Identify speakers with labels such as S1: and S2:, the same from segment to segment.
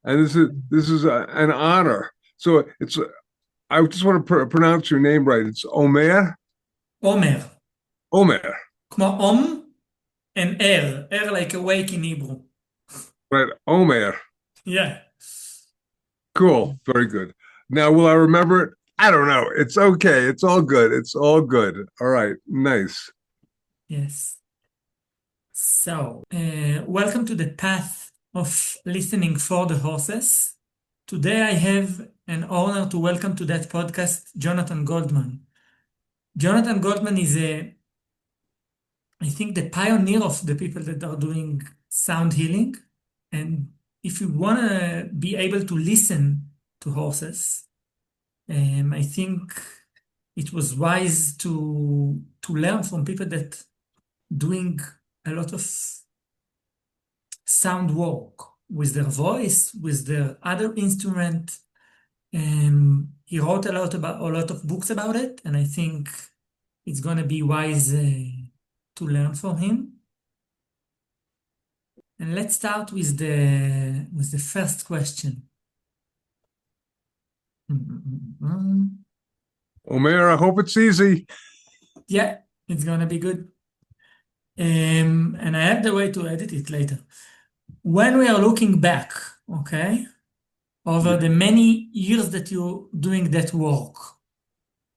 S1: and this is an honor. So I just want to pronounce your name right. It's Omer.
S2: Omer.
S1: Omer,
S2: כמו and air like awake in Hebrew.
S1: right? Omer.
S2: Yeah.
S1: Cool. Very good. Now, will I remember it? I don't know. It's okay. It's all good. It's all good. All right. Nice.
S2: Yes. So, welcome to the path of listening for the horses. Today I have an honor to welcome to that podcast Jonathan Goldman. Jonathan Goldman is I think, the pioneer of the people that are doing sound healing. And if you want to be able to listen to horses, I think it was wise to learn from people that doing a lot of sound work with their voice, with their other instrument. He wrote a lot of books about it, and I think it's gonna be wise to learn from him. And let's start with the first question. Mm.
S1: Omer, I hope it's easy.
S2: Yeah, it's gonna be good. And I have the way to edit it later. When we are looking back, okay, over the many years that you're doing that work,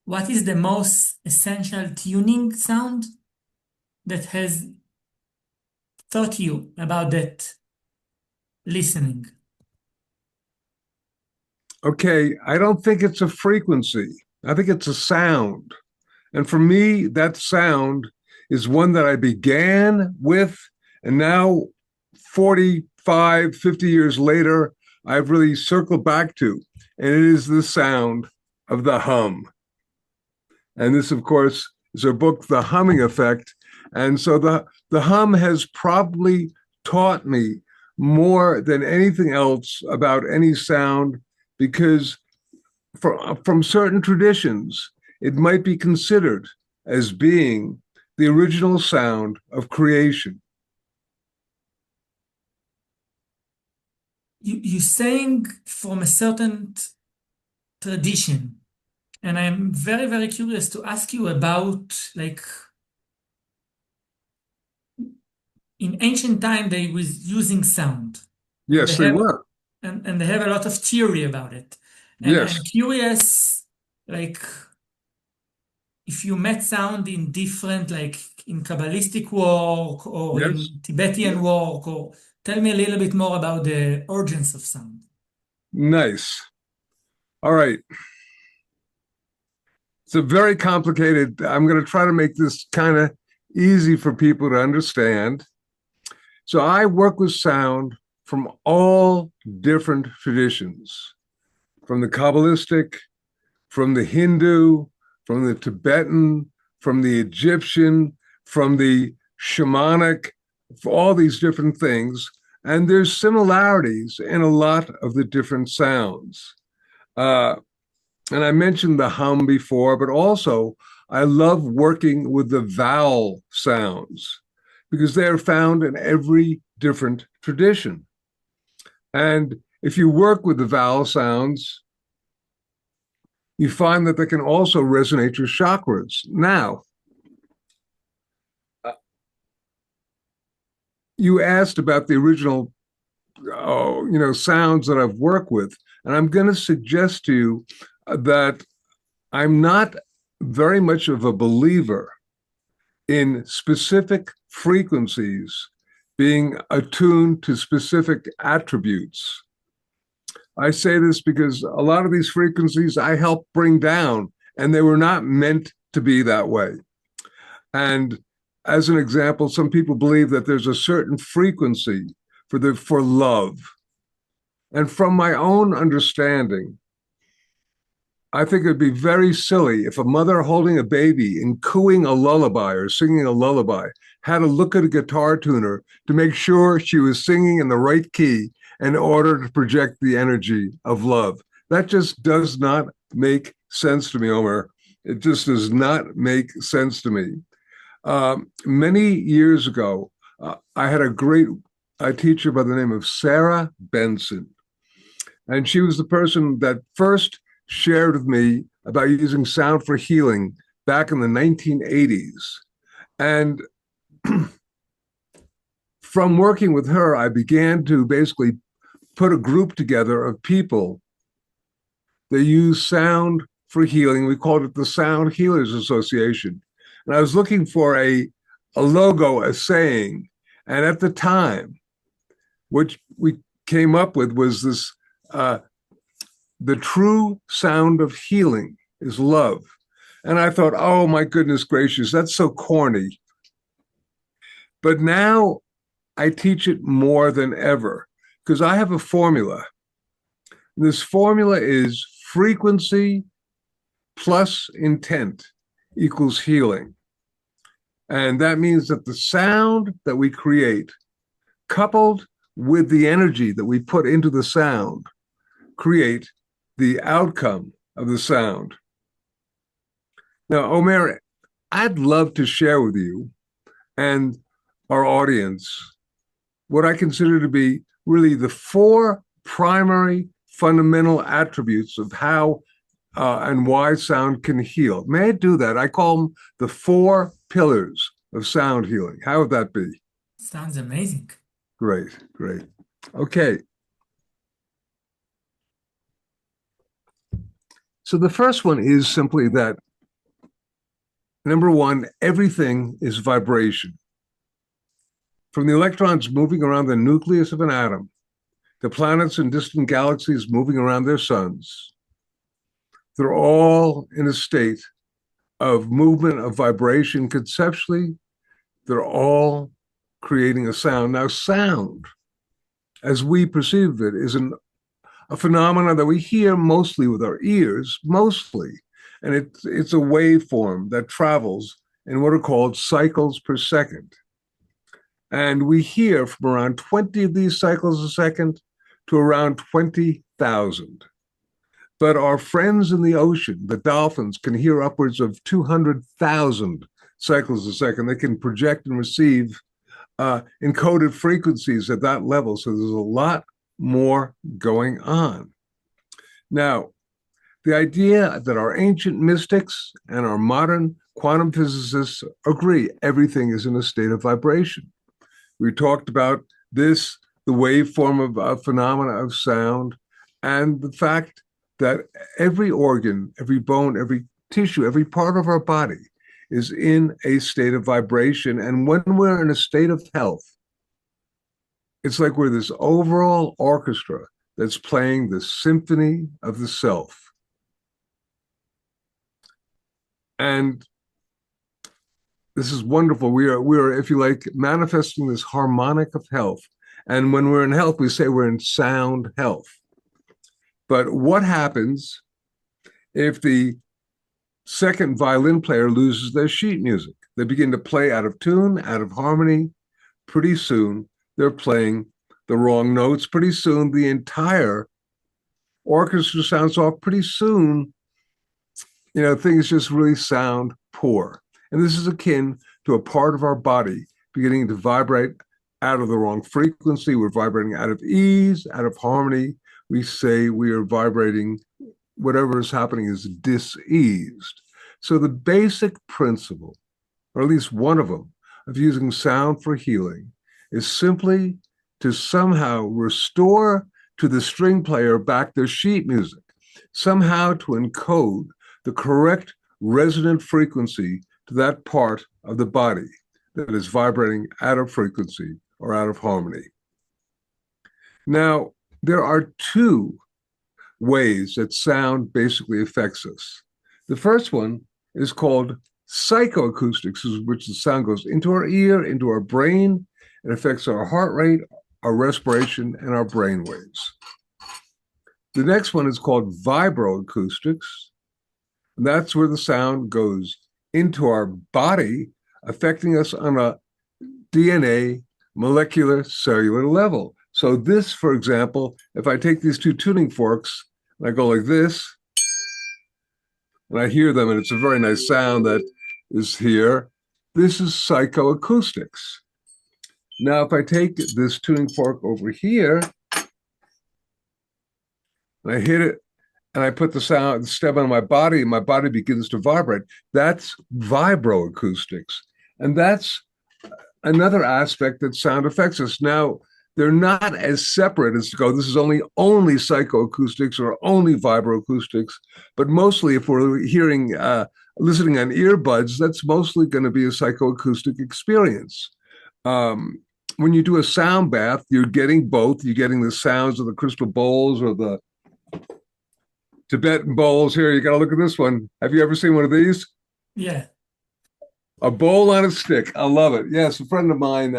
S2: what is the most essential tuning sound that has taught you about that listening?
S1: Okay. I don't think it's a frequency. I think it's a sound. And for me, that sound is one that I began with. And now, 45, 50 years later, I've really circled back to. And it is the sound of the hum. And this, of course, is a book, The Humming Effect. And so the hum has probably taught me more than anything else about any sound because from certain traditions, it might be considered as being the original sound of creation.
S2: You saying from a certain tradition, and I'm very, very curious to ask you about like in ancient time they was using sound and they
S1: Yes, they
S2: have
S1: were.
S2: and they have a lot of theory about it. And I'm
S1: Yes,
S2: curious, like if you met sound in different, like in Kabbalistic work or
S1: yes.
S2: in Tibetan work, or tell me a little bit more about the origins of sound.
S1: Nice. All right. It's a very complicated. I'm going to try to make this kind of easy for people to understand. So I work with sound from all different traditions, from the Kabbalistic, from the Hindu, from the Tibetan, from the Egyptian, from the shamanic, for all these different things. And there's similarities in a lot of the different sounds. Uh, and I mentioned the hum before, but also I love working with the vowel sounds because they are found in every different tradition. And if you work with the vowel sounds, you find that they can also resonate your chakras. Now, you asked about the original, sounds that I've worked with, and I'm going to suggest to you that I'm not very much of a believer in specific frequencies being attuned to specific attributes. I say this because a lot of these frequencies I helped bring down, and they were not meant to be that way. And as an example, some people believe that there's a certain frequency for love. And from my own understanding, I think it'd be very silly if a mother holding a baby and cooing a lullaby or singing a lullaby had to look at a guitar tuner to make sure she was singing in the right key in order to project the energy of love. That just does not make sense to me, Omer. It just does not make sense to me. Many years ago, I had a great teacher by the name of Sarah Benson. And she was the person that first shared with me about using sound for healing back in the 1980s. And from working with her, I began to basically put a group together of people that use sound for healing. We called it the Sound Healers Association. And I was looking for a logo, a saying. And at the time, what we came up with was this, the true sound of healing is love. And I thought, oh my goodness gracious, that's so corny. But now I teach it more than ever because I have a formula. This formula is frequency plus intent equals healing. And that means that the sound that we create, coupled with the energy that we put into the sound, create the outcome of the sound. Now, Omer, I'd love to share with you and our audience what I consider to be really the four primary fundamental attributes of how and why sound can heal. May I do that? I call them the four pillars of sound healing. How would that be?
S2: Sounds amazing.
S1: Great, great. Okay. So the first one is simply that, number one, everything is vibration. From the electrons moving around the nucleus of an atom, the planets and distant galaxies moving around their suns, they're all in a state of movement, of vibration. Conceptually, they're all creating a sound. Now, sound, as we perceive it, is a phenomenon that we hear mostly with our ears, mostly. And it's a waveform that travels in what are called cycles per second. And we hear from around 20 of these cycles a second to around 20,000. But our friends in the ocean, the dolphins, can hear upwards of 200,000 cycles a second. They can project and receive encoded frequencies at that level. So there's a lot more going on. Now, the idea that our ancient mystics and our modern quantum physicists agree everything is in a state of vibration. We talked about this, the waveform of phenomena of sound, and the fact that every organ, every bone, every tissue, every part of our body is in a state of vibration. And when we're in a state of health, it's like we're this overall orchestra that's playing the symphony of the self. And this is wonderful. We are, if you like, manifesting this harmonic of health. And when we're in health, we say we're in sound health. But what happens if the second violin player loses their sheet music? They begin to play out of tune, out of harmony. Pretty soon, they're playing the wrong notes. Pretty soon, the entire orchestra sounds off. Pretty soon, things just really sound poor. And this is akin to a part of our body beginning to vibrate out of the wrong frequency. We're vibrating out of ease, out of harmony. We say we are vibrating, whatever is happening is diseased. So the basic principle, or at least one of them, of using sound for healing is simply to somehow restore to the string player back their sheet music, somehow to encode the correct resonant frequency to that part of the body that is vibrating out of frequency or out of harmony. Now, there are two ways that sound basically affects us. The first one is called psychoacoustics, which the sound goes into our ear, into our brain. It affects our heart rate, our respiration, and our brain waves. The next one is called vibroacoustics. And that's where the sound goes into our body, affecting us on a DNA, molecular, cellular level. So this, for example, if I take these two tuning forks and I go like this, and I hear them, and it's a very nice sound that is here, this is psychoacoustics. Now, if I take this tuning fork over here, and I hit it, and I put the stem on my body, and my body begins to vibrate. That's vibroacoustics. And that's another aspect that sound affects us. Now, they're not as separate as to go, this is only psychoacoustics or only vibroacoustics, but mostly if we're listening on earbuds, that's mostly going to be a psychoacoustic experience. When you do a sound bath, you're getting both. You're getting the sounds of the crystal bowls or the Tibetan bowls. Here, you got to look at this one. Have you ever seen one of these?
S2: Yeah.
S1: A bowl on a stick. I love it. Yes, a friend of mine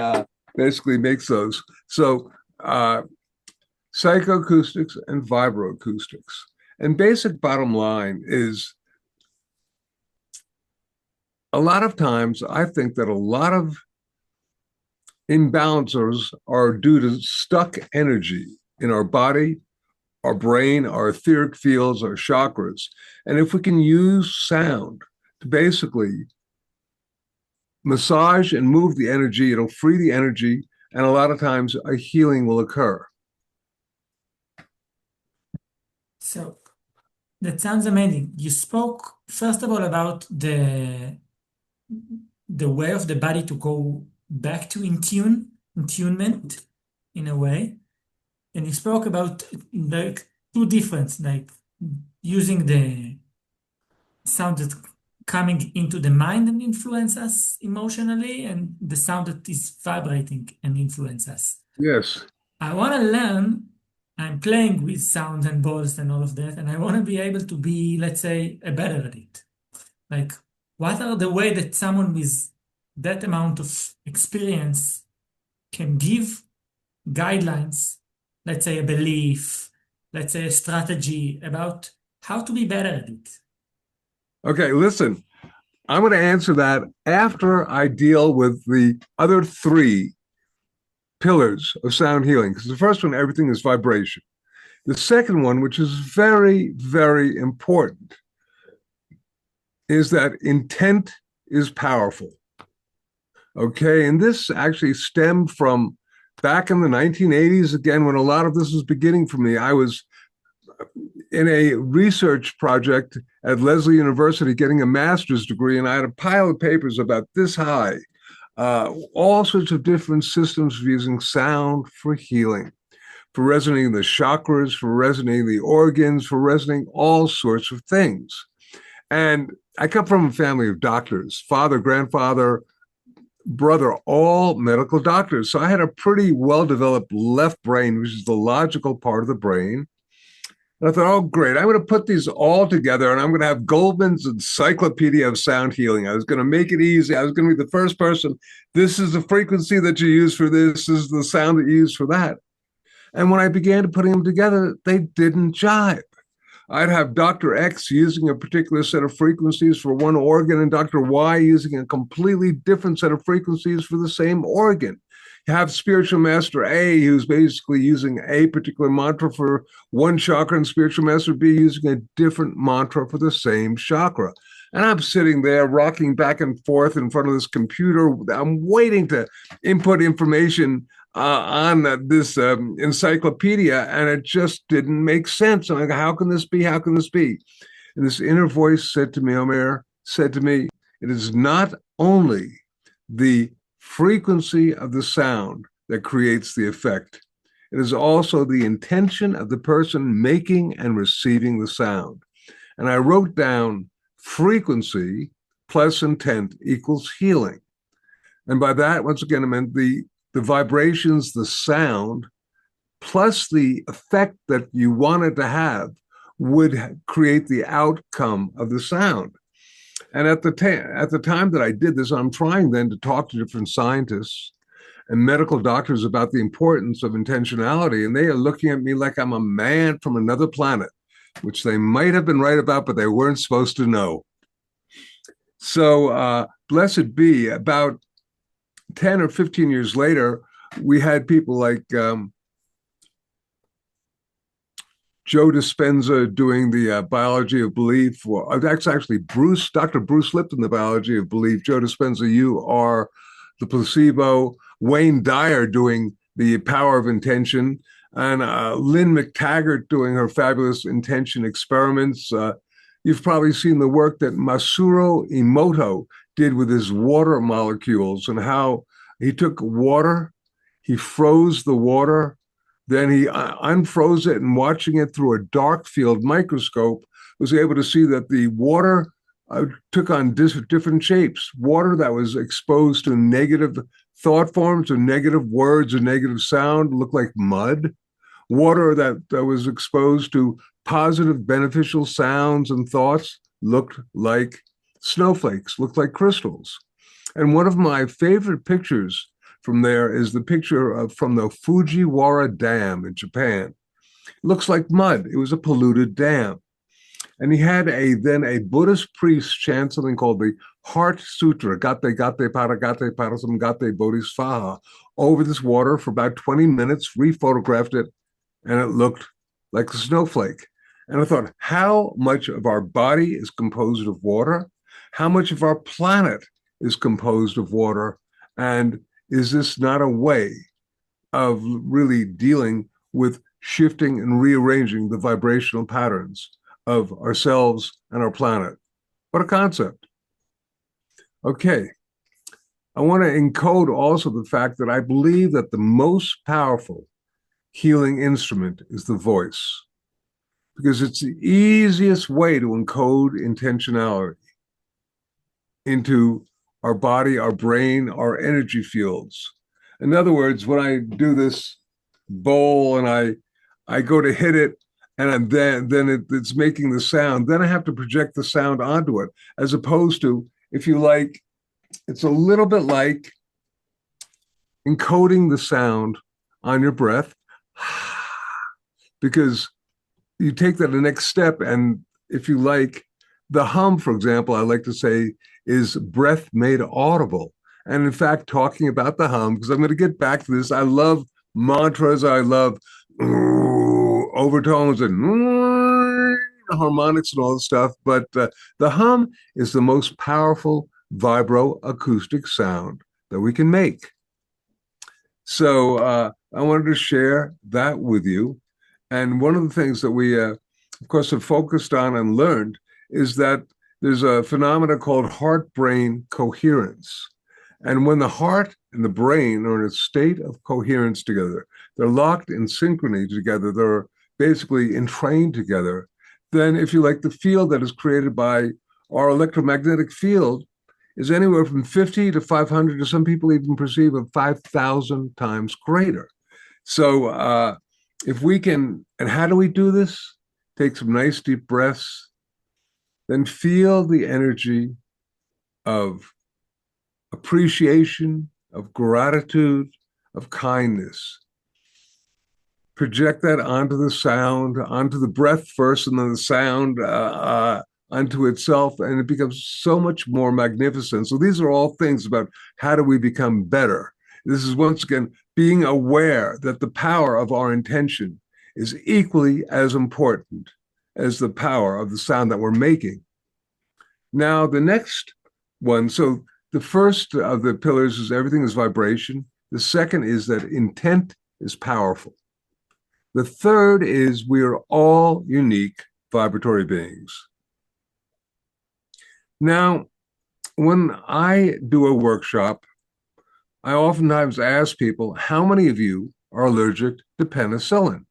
S1: basically makes those. So, psychoacoustics and vibroacoustics. And basic bottom line is a lot of times I think that a lot of imbalancers are due to stuck energy in our body, our brain, our etheric fields, our chakras. And if we can use sound to basically massage and move the energy, it'll free the energy, and a lot of times a healing will occur.
S2: So that sounds amazing. You spoke, first of all, about the way of the body to go back to attunement in a way. And you spoke about like two difference, like using the sound that's coming into the mind and influence us emotionally, and the sound that is vibrating and influence us.
S1: Yes.
S2: I want to learn. I'm playing with sounds and balls and all of that, and I want to be able to be, let's say, a better at it. Like, what are the way that someone with that amount of experience can give guidelines, let's say a belief, let's say a strategy about how to be better at it?
S1: Okay, listen, I'm going to answer that after I deal with the other three pillars of sound healing. Because the first one, everything is vibration. The second one, which is very, very important, is that intent is powerful. Okay, and this actually stemmed from back in the 1980s, again, when a lot of this was beginning for me. I was in a research project at Lesley University getting a master's degree, and I had a pile of papers about this high, all sorts of different systems of using sound for healing, for resonating the chakras, for resonating the organs, for resonating all sorts of things. And I come from a family of doctors, father, grandfather, brother, all medical doctors. So I had a pretty well-developed left brain, which is the logical part of the brain. And I thought, oh, great, I'm going to put these all together and I'm going to have Goldman's Encyclopedia of Sound Healing. I was going to make it easy. I was going to be the first person. This is the frequency that you use for this. This is the sound that you use for that. And when I began to putting them together, they didn't jive. I'd have Dr. X using a particular set of frequencies for one organ and Dr. Y using a completely different set of frequencies for the same organ. You have Spiritual Master A, who's basically using a particular mantra for one chakra, and Spiritual Master B using a different mantra for the same chakra. And I'm sitting there rocking back and forth in front of this computer. I'm waiting to input information on this encyclopedia, and it just didn't make sense. I'm like, how can this be? How can this be? And this inner voice said to me, Omer, said to me, it is not only the frequency of the sound that creates the effect. It is also the intention of the person making and receiving the sound. And I wrote down frequency plus intent equals healing. And by that, once again, I meant the vibrations, the sound, plus the effect that you wanted to have would create the outcome of the sound. And at the time that I did this, I'm trying then to talk to different scientists and medical doctors about the importance of intentionality. And they are looking at me like I'm a man from another planet, which they might have been right about, but they weren't supposed to know. So blessed be, about 10 or 15 years later, we had people like Joe Dispenza doing the biology of belief. Well, that's actually Dr. Bruce Lipton, the biology of belief. Joe Dispenza, you are the placebo. Wayne Dyer doing the power of intention. and Lynn McTaggart doing her fabulous intention experiments. You've probably seen the work that Masaru Emoto did with his water molecules and how he took water, he froze the water, then he unfroze it, and watching it through a dark field microscope, was able to see that the water took on different shapes. Water that was exposed to negative thought forms or negative words or negative sound looked like mud. Water that was exposed to positive, beneficial sounds and thoughts looked like snowflakes, looked like crystals. And one of my favorite pictures from there is the picture from the Fujiwara Dam in Japan. It looks like mud. It was a polluted dam. And he had then a Buddhist priest chant something called the Heart Sutra, Gate Gate Para Gate Parasam Gate Bodhisvaha, over this water for about 20 minutes, rephotographed it, and it looked like a snowflake. And I thought, how much of our body is composed of water? How much of our planet is composed of water? And is this not a way of really dealing with shifting and rearranging the vibrational patterns of ourselves and our planet? What a concept. Okay. I want to encode also the fact that I believe that the most powerful healing instrument is the voice, because it's the easiest way to encode intentionality into our body, our brain, our energy fields. In other words, when I do this bowl and I go to hit it, and then it's making the sound, then I have to project the sound onto it, as opposed to, if you like, it's a little bit like encoding the sound on your breath, because you take that the next step, and if you like, the hum, for example, I like to say, is breath made audible. And in fact, talking about the hum, because I'm going to get back to this, I love mantras, I love overtones and harmonics and all this stuff, but the hum is the most powerful vibroacoustic sound that we can make. So I wanted to share that with you. And one of the things that we, of course, have focused on and learned is that there's a phenomena called heart-brain coherence. And when the heart and the brain are in a state of coherence together, they're locked in synchrony together, they're basically entrained together, then, if you like, the field that is created by our electromagnetic field is anywhere from 50 to 500, to some people even perceive of 5,000 times greater. So if we can, and how do we do this? Take some nice deep breaths, then feel the energy of appreciation, of gratitude, of kindness. Project that onto the sound, onto the breath first, and then the sound unto itself, and it becomes so much more magnificent. So these are all things about how do we become better. This is, once again, being aware that the power of our intention is equally as important as the power of the sound that we're making. Now, the next one, so the first of the pillars is everything is vibration. The second is that intent is powerful. The third is we are all unique vibratory beings. Now, when I do a workshop, I oftentimes ask people, how many of you are allergic to penicillin?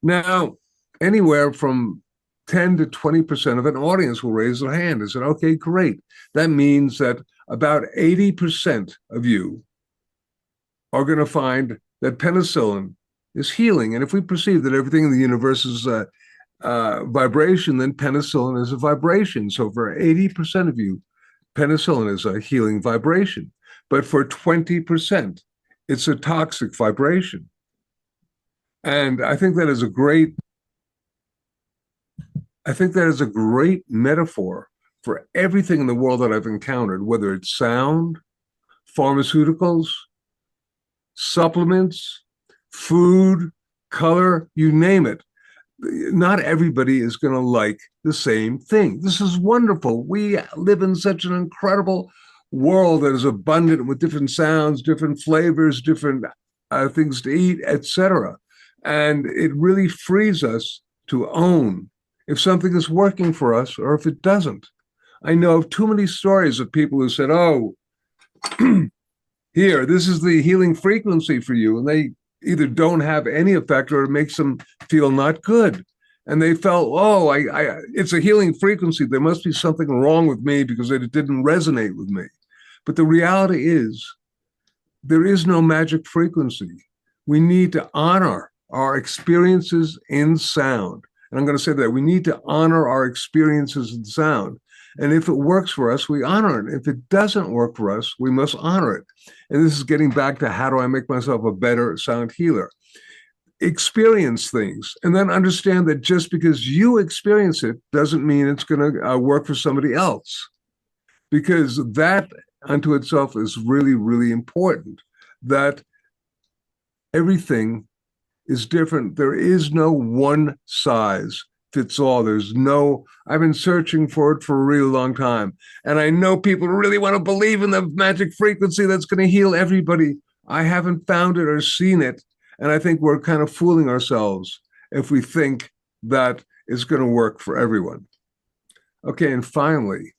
S1: Now, anywhere from 10 to 20% of an audience will raise their hand and say, okay, great. That means that about 80% of you are going to find that penicillin is healing. And if we perceive that everything in the universe is vibration, then penicillin is a vibration. So for 80% of you, penicillin is a healing vibration. But for 20%, it's a toxic vibration. And I think that is a great metaphor for everything in the world that I've encountered, whether it's sound, pharmaceuticals, supplements, food, color, you name it. Not everybody is going to like the same thing. This is wonderful. We live in such an incredible world that is abundant with different sounds, different flavors, different things to eat, etc. And it really frees us to own if something is working for us or if it doesn't. I know of too many stories of people who said, oh, here, this is the healing frequency for you. And they either don't have any effect or it makes them feel not good. And they felt, oh, it's a healing frequency. There must be something wrong with me because it didn't resonate with me. But the reality is, there is no magic frequency. We need to honor our experiences in sound. And I'm going to say that we need to honor our experiences in sound. And if it works for us, we honor it. If it doesn't work for us, we must honor it. And this is getting back to how do I make myself a better sound healer? Experience things and then understand that just because you experience it doesn't mean it's going to work for somebody else. Because that unto itself is really, really important, that everything is different. There is no one size fits all. I've been searching for it for a really long time. And I know people really want to believe in the magic frequency that's going to heal everybody. I haven't found it or seen it. And I think we're kind of fooling ourselves if we think that it's going to work for everyone. Okay, and finally,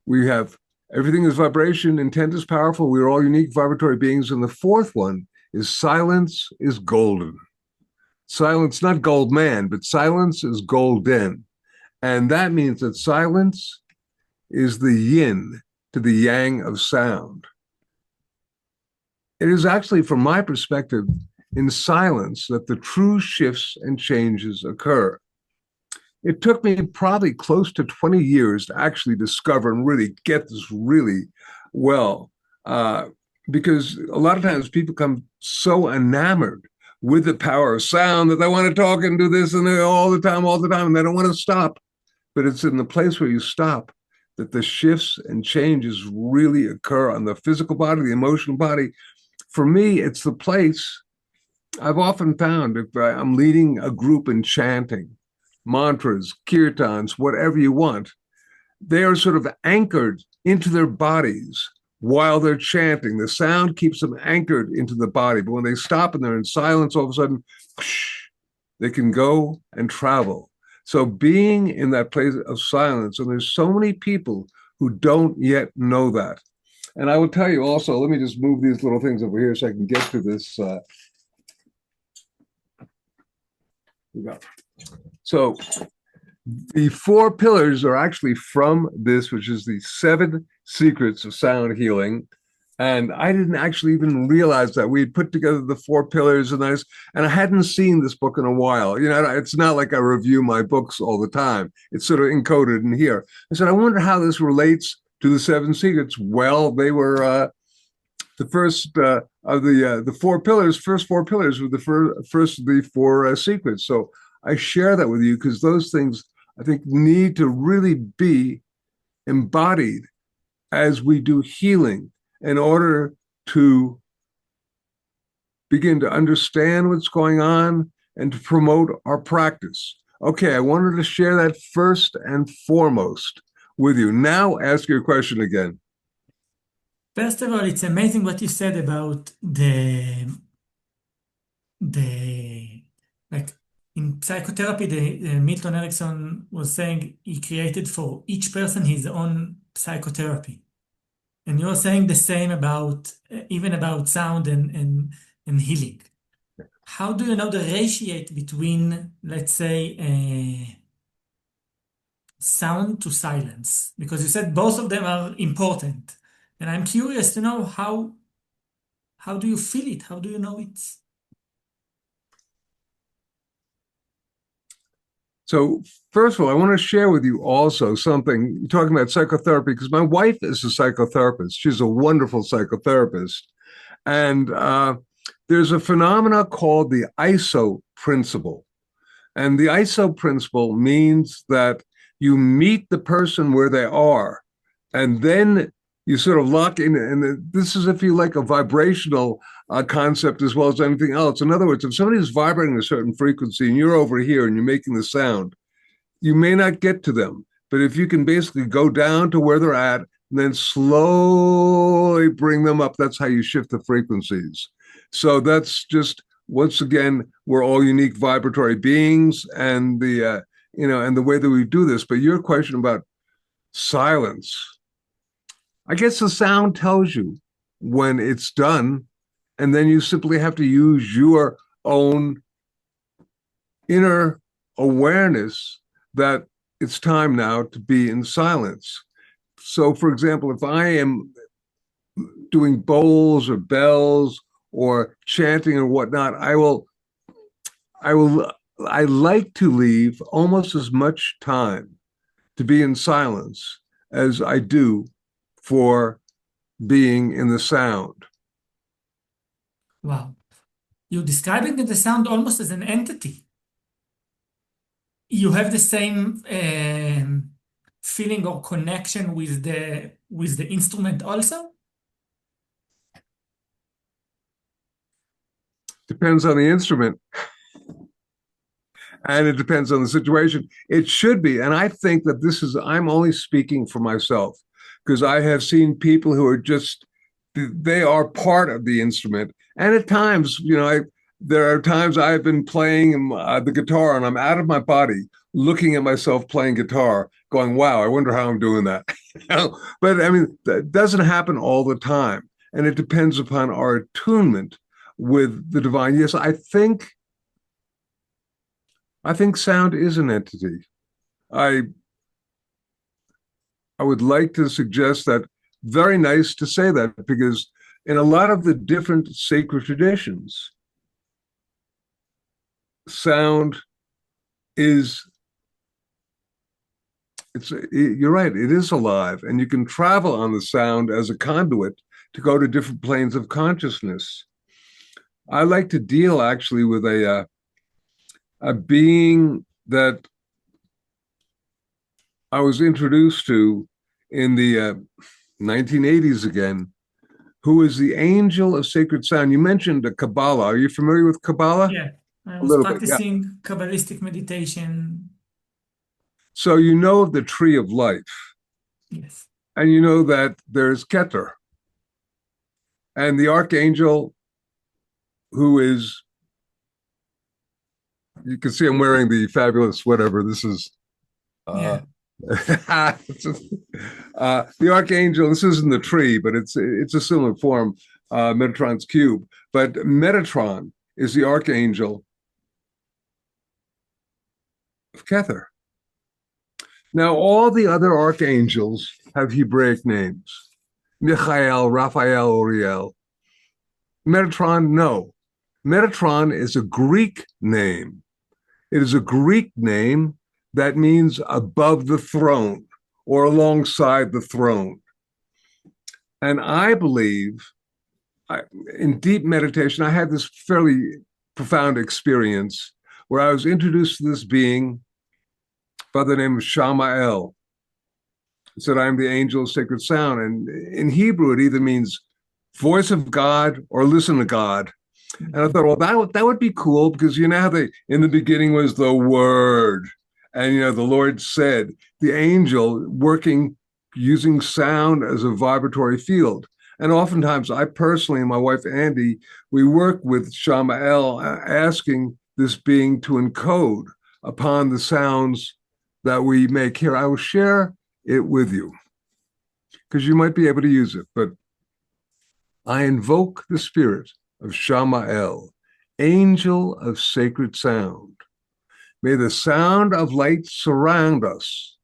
S1: we have everything is vibration, intent is powerful, we are all unique vibratory beings. And the fourth one is silence is golden. Silence, not gold man, but silence is golden. And that means that silence is the yin to the yang of sound. It is actually, from my perspective, in silence that the true shifts and changes occur. It took me probably close to 20 years to actually discover and really get this really well, because a lot of times people become so enamored with the power of sound that they want to talk and do this and all the time, and they don't want to stop. But it's in the place where you stop that the shifts and changes really occur on the physical body, the emotional body. For me, it's the place I've often found if I'm leading a group in chanting, mantras, kirtans, whatever you want, they are sort of anchored into their bodies while they're chanting. The sound keeps them anchored into the body. But when they stop and they're in silence, all of a sudden, they can go and travel. So being in that place of silence, and there's so many people who don't yet know that. And I will tell you also, let me just move these little things over here so I can get to this. So the 4 pillars are actually from this, which is the 7 secrets of sound healing. And I didn't actually even realize that we had put together the 4 pillars, and I hadn't seen this book in a while. You know, it's not like I review my books all the time. It's sort of encoded in here. I said, I wonder how this relates to the 7 secrets. Well, they were the first of the 4 pillars. First 4 pillars were the first of the 4 secrets. So I share that with you because those things I think need to really be embodied as we do healing in order to begin to understand what's going on and to promote our practice. Okay, I wanted to share that first and foremost with you. Now ask your question again.
S2: First of all, it's amazing what you said about the like in psychotherapy, the Milton Erickson was saying he created for each person his own psychotherapy. And you're saying the same about even about sound and healing. How do you know the ratio between, let's say, sound to silence? Because you said both of them are important. And I'm curious to know how do you feel it? How do you know it?
S1: So first of all, I want to share with you also something, you're talking about psychotherapy, because my wife is a psychotherapist. She's a wonderful psychotherapist. And there's a phenomena called the ISO principle. And the ISO principle means that you meet the person where they are, and then you sort of lock in. And this is, if you like, a vibrational concept as well as anything else. In other words, if somebody is vibrating a certain frequency and you're over here and you're making the sound, you may not get to them. But if you can basically go down to where they're at and then slowly bring them up, that's how you shift the frequencies. So that's just, once again, we're all unique vibratory beings, and and the way that we do this. But your question about silence, I guess the sound tells you when it's done, and then you simply have to use your own inner awareness that it's time now to be in silence. So, for example, if I am doing bowls or bells or chanting or whatnot, I will, I like to leave almost as much time to be in silence as I do for being in the sound.
S2: Wow. You're describing the sound almost as an entity. You have the same feeling or connection with the instrument also?
S1: Depends on the instrument, and it depends on the situation. It should be. And I think that I'm only speaking for myself, because I have seen people who are just, they are part of the instrument. And at times, there are times I've been playing the guitar and I'm out of my body looking at myself playing guitar, going, wow, I wonder how I'm doing that. But I mean, that doesn't happen all the time. And it depends upon our attunement with the divine. Yes, I think sound is an entity. I I would like to suggest that, very nice to say that, because in a lot of the different sacred traditions, sound is, you're right, it is alive, and you can travel on the sound as a conduit to go to different planes of consciousness. I like to deal actually with a being that I was introduced to in the 1980s again, who is the angel of sacred sound. You mentioned Kabbalah. Are you familiar with Kabbalah?
S2: Yeah, I
S1: A
S2: was
S1: little bit, yeah.
S2: practicing Kabbalistic meditation.
S1: So you know of the tree of life,
S2: Yes.
S1: and you know that there's Keter, and the archangel who is, you can see I'm wearing the fabulous whatever this is. Uh,
S2: Yeah.
S1: the archangel. This isn't the tree, but it's a similar form. Metatron's cube, but Metatron is the archangel of Kether. Now, all the other archangels have Hebraic names: Michael, Raphael, Uriel. Metatron, no. Metatron is a Greek name. It is a Greek name that means above the throne or alongside the throne. And I believe, in deep meditation, I had this fairly profound experience where I was introduced to this being by the name of Shamael. It said, I'm the angel of sacred sound. And in Hebrew, it either means voice of God or listen to God. And I thought, well, that would be cool, because you know how in the beginning was the word. And, the Lord said, the angel working, using sound as a vibratory field. And oftentimes, I personally and my wife, Andy, we work with Shamael, asking this being to encode upon the sounds that we make here. I will share it with you, because you might be able to use it. But I invoke the spirit of Shamael, angel of sacred sound. May the sound of light surround us.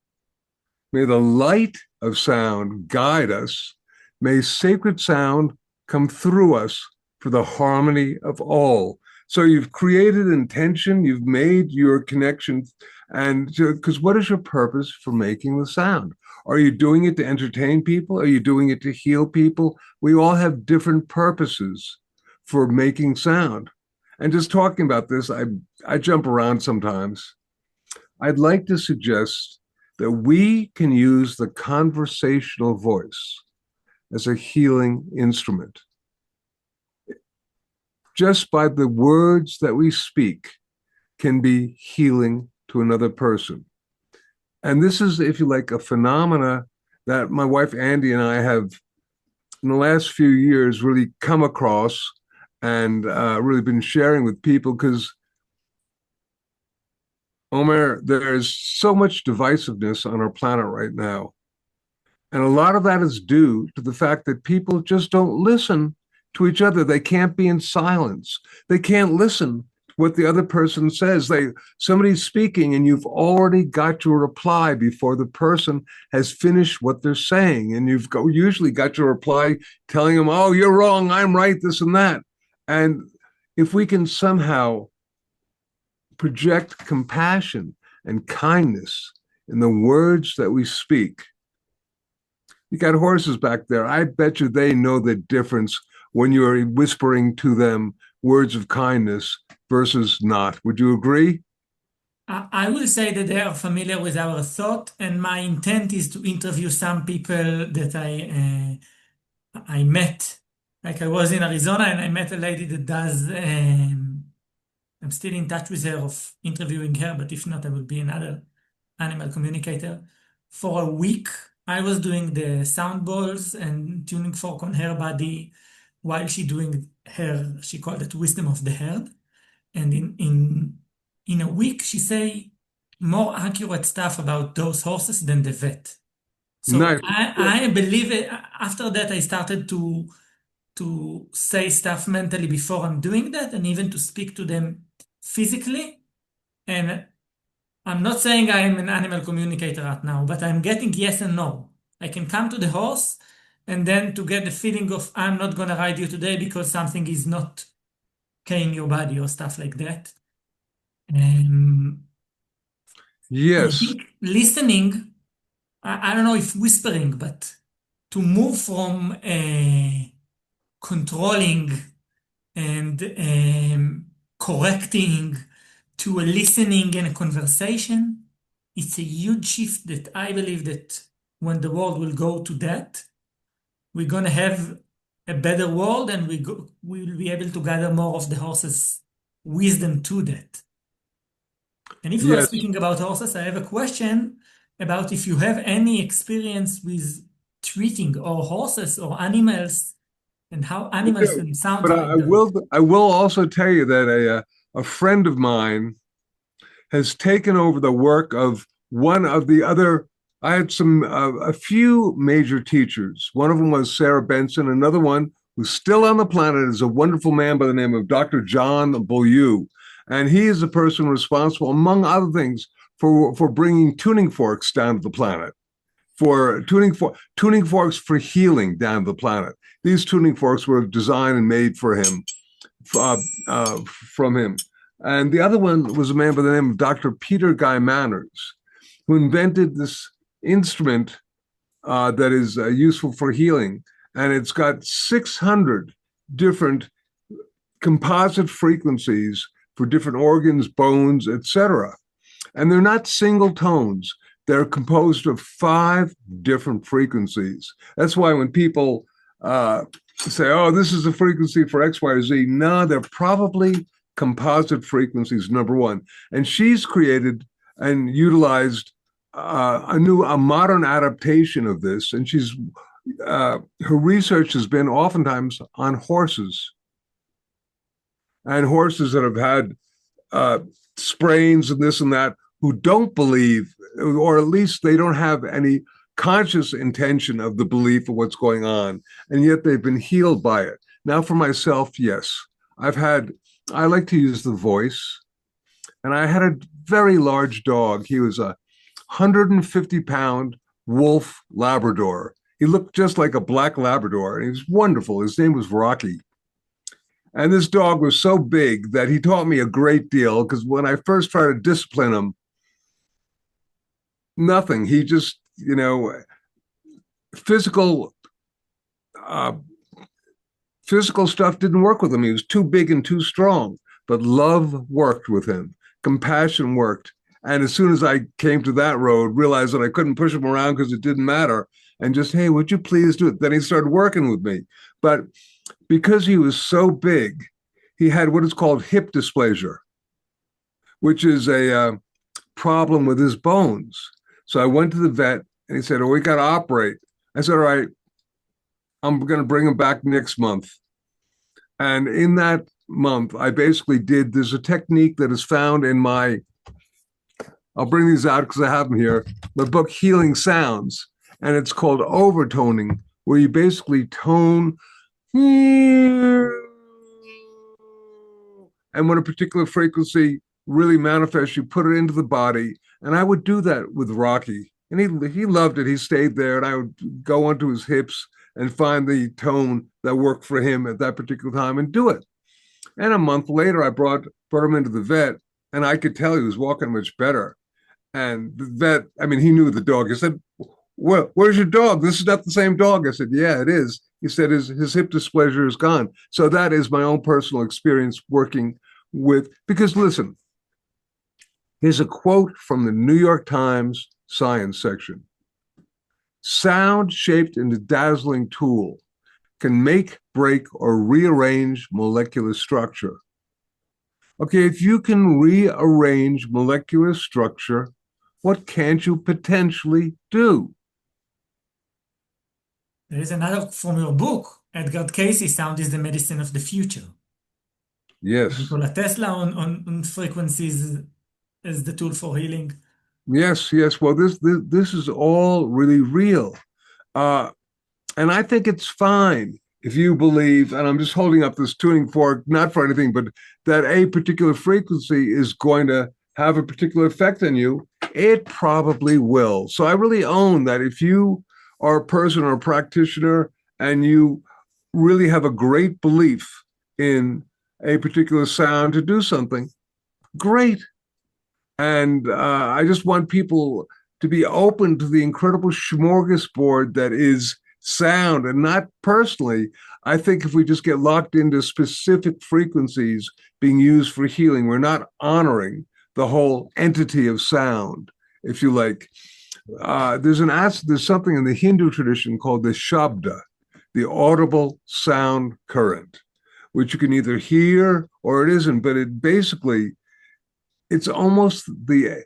S1: May the light of sound guide us. May sacred sound come through us for the harmony of all. So you've created intention, you've made your connection, and because what is your purpose for making the sound? Are you doing it to entertain people? Are you doing it to heal people? We all have different purposes for making sound. And just talking about this, I jump around sometimes. I'd like to suggest that we can use the conversational voice as a healing instrument. Just by the words that we speak can be healing to another person. And this is, if you like, a phenomena that my wife Andy and I have, in the last few years, really come across and really been sharing with people because, Omer, there's so much divisiveness on our planet right now. And a lot of that is due to the fact that people just don't listen to each other. They can't be in silence. They can't listen to what the other person says. Somebody's speaking and you've already got your reply before the person has finished what they're saying. And usually got your reply telling them, oh, you're wrong, I'm right, this and that. And if we can somehow project compassion and kindness in the words that we speak. You got horses back there. I bet you they know the difference when you're whispering to them words of kindness versus not. Would you agree?
S2: I will say that they are familiar with our thought, and my intent is to interview some people that I met. Like I was in Arizona and I met a lady that does. I'm still in touch with her of interviewing her, but if not, I will be another animal communicator. For a week, I was doing the sound balls and tuning fork on her body while she doing her, she called it wisdom of the herd. And in a week, she say more accurate stuff about those horses than the vet. So
S1: Nice.
S2: I believe it. After that, I started to say stuff mentally before I'm doing that, and even to speak to them physically. And I'm not saying I'm an animal communicator right now, but I'm getting yes and no. I can come to the horse and then to get the feeling of I'm not gonna ride you today because something is not okay in your body or stuff like that. Um, and I
S1: Yes.
S2: think listening, I don't know if whispering, but to move from controlling and correcting to a listening and a conversation, it's a huge shift that I believe that when the world will go to that, we're gonna have a better world and we will be able to gather more of the horses' wisdom to that. And if you are
S1: Yes.
S2: speaking about horses, I have a question about if you have any experience with treating or horses or animals and how
S1: I
S2: animals
S1: do.
S2: can sound
S1: But
S2: to interact.
S1: I will also tell you that a friend of mine has taken over the work of one of the other. I had a few major teachers. One of them was Sarah Benson. Another one who's still on the planet is a wonderful man by the name of Dr. John Beaulieu. And he is the person responsible, among other things, for bringing tuning forks down to the planet, for tuning forks for healing down to the planet. These tuning forks were designed and made for him, uh, from him. And the other one was a man by the name of Dr. Peter Guy Manners, who invented this instrument that is useful for healing. And it's got 600 different composite frequencies for different organs, bones, etc. And they're not single tones. They're composed of 5 different frequencies. That's why when people say, oh, this is a frequency for X, Y, or Z, no, they're probably composite frequencies, number one. And she's created and utilized a modern adaptation of this. And her research has been oftentimes on horses, and horses that have had sprains and this and that, who don't believe, or at least they don't have any conscious intention of the belief of what's going on, and yet they've been healed by it. Now, for myself, yes, I like to use the voice, and I had a very large dog. He was a 150-pound wolf Labrador. He looked just like a black Labrador, and he was wonderful. His name was Rocky. And this dog was so big that he taught me a great deal, because when I first tried to discipline him, nothing. He just, physical uh, physical stuff didn't work with him. He was too big and too strong. But love worked with him. Compassion worked. And as soon as I came to that road, realized that I couldn't push him around because it didn't matter, and just, hey, would you please do it? Then he started working with me. But because he was so big, he had what is called hip dysplasia, which is a problem with his bones. So I went to the vet and he said, oh, we got to operate. I said, all right, I'm going to bring him back next month. And in that month, I basically there's a technique that is found in I'll bring these out because I have them here, my book, Healing Sounds. And it's called overtoning, where you basically tone, and when a particular frequency really manifests, you put it into the body. And I would do that with Rocky. And he loved it. He stayed there, and I would go onto his hips and find the tone that worked for him at that particular time and do it. And a month later, I brought him into the vet, and I could tell he was walking much better. And the vet, I mean, he knew the dog. He said, "Well, where's your dog? This is not the same dog." I said, "Yeah, it is." He said, his hip dysplasia is gone. So that is my own personal experience working with, because listen, here's a quote from the New York Times science section. "Sound shaped into dazzling tool can make, break, or rearrange molecular structure." Okay, if you can rearrange molecular structure, what can't you potentially do?
S2: There is another from your book, Edgar Cayce, Sound is the Medicine of the Future.
S1: Yes.
S2: Nikola Tesla on frequencies as the tool for healing.
S1: Yes, yes. Well, this is all really real. And I think it's fine if you believe, and I'm just holding up this tuning fork, not for anything, but that a particular frequency is going to have a particular effect on you. It probably will. So I really own that if you are a person or a practitioner and you really have a great belief in a particular sound to do something, great. And I just want people to be open to the incredible smorgasbord that is sound, and not personally. I think if we just get locked into specific frequencies being used for healing, we're not honoring the whole entity of sound, if you like. There's something in the Hindu tradition called the Shabda, the audible sound current, which you can either hear or it isn't, but it's almost in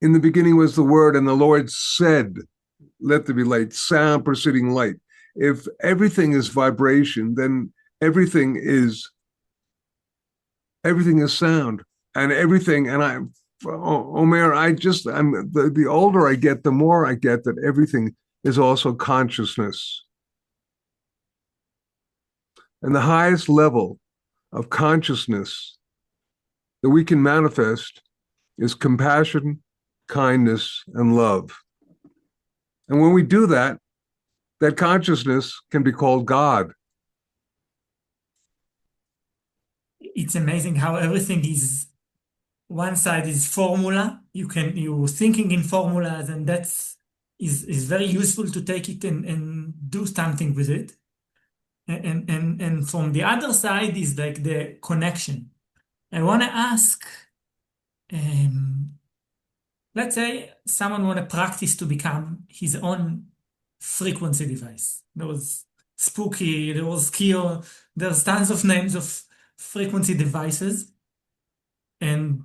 S1: the beginning was the word, and the Lord said, "Let there be light," sound preceding light. If everything is vibration, then everything is sound, and everything. And Omer, the older I get, the more I get that everything is also consciousness. And the highest level of consciousness that we can manifest is compassion, kindness, and love. And when we do that, that consciousness can be called God.
S2: It's amazing how everything is, one side is formula. You're thinking in formulas, and is very useful to take it and do something with it. And from the other side is like the connection. I want to ask, let's say someone want to practice to become his own frequency device. There was Spooky, there was Kyo, there's tons of names of frequency devices. And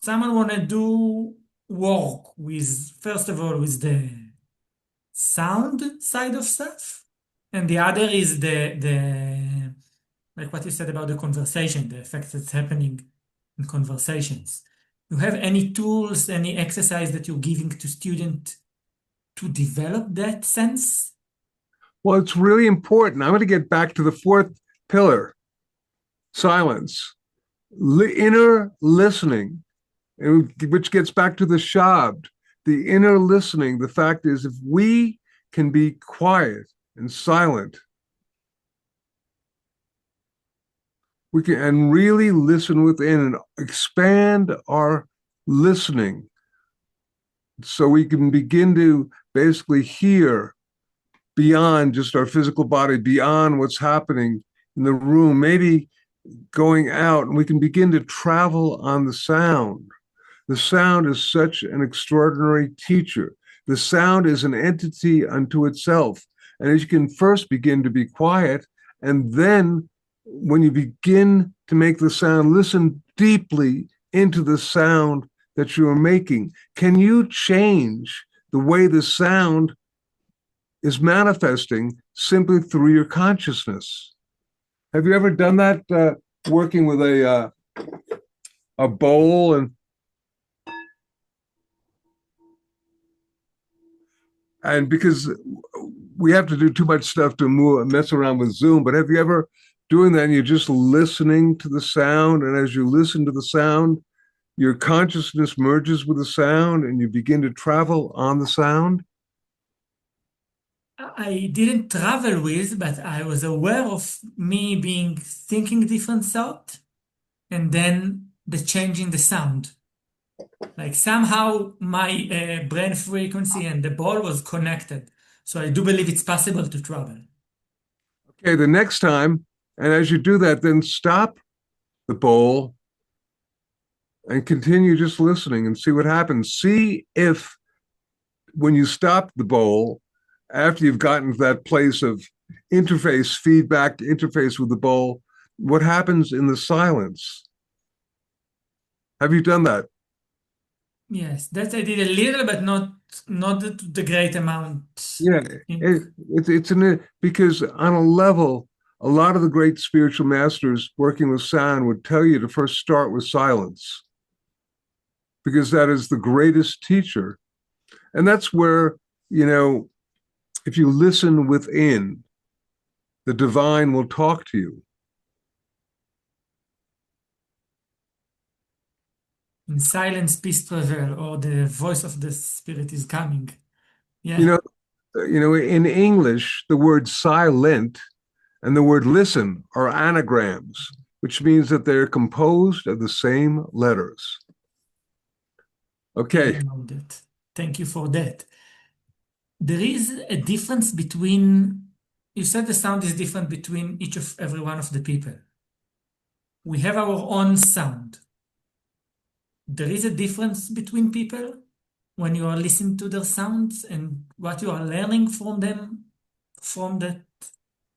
S2: someone want to do work with, first of all, with the sound side of stuff. And the other is the like what you said about the conversation, the effect that's happening in conversations. You have any tools, any exercise that you're giving to students to develop that sense?
S1: Well, it's really important. I'm going to get back to the fourth pillar, silence, inner listening, which gets back to the shabd, the inner listening. The fact is, if we can be quiet and silent, we can and really listen within and expand our listening so we can begin to basically hear beyond just our physical body, beyond what's happening in the room, maybe going out, and we can begin to travel on the sound. The sound is such an extraordinary teacher. The sound is an entity unto itself. And as you can first begin to be quiet, and then when you begin to make the sound, listen deeply into the sound that you are making. Can you change the way the sound is manifesting simply through your consciousness? Have you ever done that, working with a bowl? And because we have to do too much stuff to mess around with Zoom, but have you ever doing that and you're just listening to the sound, and as you listen to the sound, your consciousness merges with the sound and you begin to travel on the sound?
S2: I didn't travel with, but I was aware of me being thinking different thought and then the change in the sound. Like somehow my brain frequency and the ball was connected. So I do believe it's possible to travel.
S1: Okay, the next time, and as you do that, then stop the bowl and continue just listening and see what happens. See if when you stop the bowl, after you've gotten to that place of interface, feedback to interface with the bowl, what happens in the silence? Have you done that?
S2: Yes, that I did a little, but not the great amount.
S1: Yeah,
S2: I think.
S1: it's because on a level, a lot of the great spiritual masters working with sound would tell you to first start with silence because that is the greatest teacher. And that's where, you know, if you listen within, the divine will talk to you.
S2: In silence, peace prevail, or the voice of the spirit is coming.
S1: You
S2: Yeah,
S1: know, in English, the word silent and the word listen are anagrams, which means that they're composed of the same letters.
S2: I
S1: Okay.
S2: didn't know that. Thank you for that. There is a difference between, you said the sound is different between each of every one of the people. We have our own sound. There is a difference between people when you are listening to their sounds and what you are learning from them, from that.